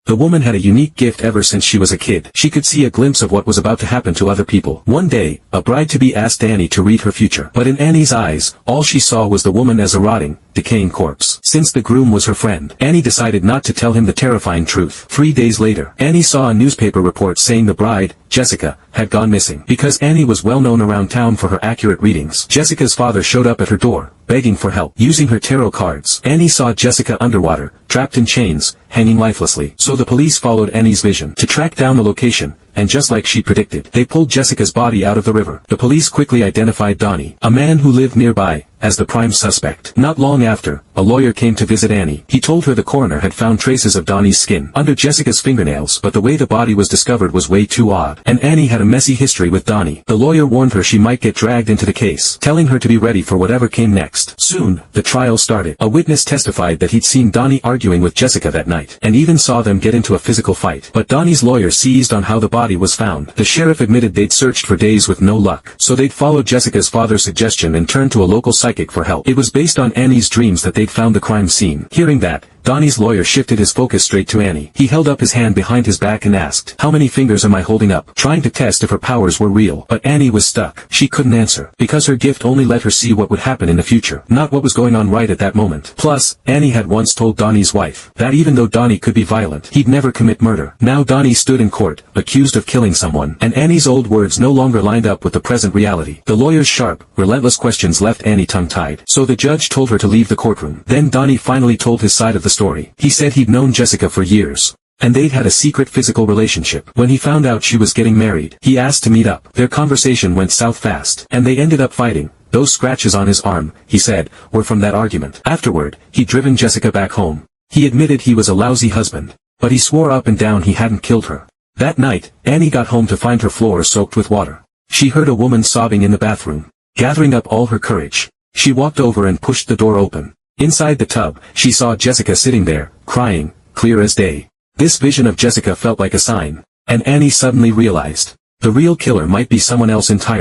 The woman had a unique gift ever since she was a kid. She could see a glimpse of what was about to happen to other people. One day, a bride-to-be asked Annie to read her future. But in Annie's eyes, all she saw was the woman as a rotting, decaying corpse. Since the groom was her friend, Annie decided not to tell him the terrifying truth. 3 days later, Annie saw a newspaper report saying the bride, Jessica, had gone missing. Because Annie was well known around town for her accurate readings, Jessica's father showed up at her door, begging for help. Using her tarot cards, Annie saw Jessica underwater, trapped in chains, hanging lifelessly. So the police followed Annie's vision to track down the location, and just like she predicted, they pulled Jessica's body out of the river. The police quickly identified Donny, a man who lived nearby, as the prime suspect. Not long after, a lawyer came to visit Annie. He told her the coroner had found traces of Donny's skin under Jessica's fingernails, but the way the body was discovered was way too odd. And Annie had a messy history with Donny. The lawyer warned her she might get dragged into the case, telling her to be ready for whatever came next. Soon, the trial started. A witness testified that he'd seen Donny arguing with Jessica that night, and even saw them get into a physical fight. But Donny's lawyer seized on how the body was found. The sheriff admitted they'd searched for days with no luck, so they'd followed Jessica's father's suggestion and turned to a local psychic for help. It was based on Annie's dreams that they'd found the crime scene. Hearing that, Donny's lawyer shifted his focus straight to Annie. He held up his hand behind his back and asked, "How many fingers am I holding up?" trying to test if her powers were real. But Annie was stuck. She couldn't answer, because her gift only let her see what would happen in the future, not what was going on right at that moment. Plus, Annie had once told Donny's wife that even though Donny could be violent, he'd never commit murder. Now Donny stood in court, accused of killing someone, and Annie's old words no longer lined up with the present reality. The lawyer's sharp, relentless questions left Annie tongue-tied, so the judge told her to leave the courtroom. Then Donny finally told his side of the story. He said he'd known Jessica for years, and they'd had a secret physical relationship. When he found out she was getting married, he asked to meet up. Their conversation went south fast, and they ended up fighting. Those scratches on his arm, he said, were from that argument. Afterward, he'd driven Jessica back home. He admitted he was a lousy husband, but he swore up and down he hadn't killed her. That night, Annie got home to find her floor soaked with water. She heard a woman sobbing in the bathroom. Gathering up all her courage, she walked over and pushed the door open. Inside the tub, she saw Jessica sitting there, crying, clear as day. This vision of Jessica felt like a sign, and Annie suddenly realized, the real killer might be someone else entirely.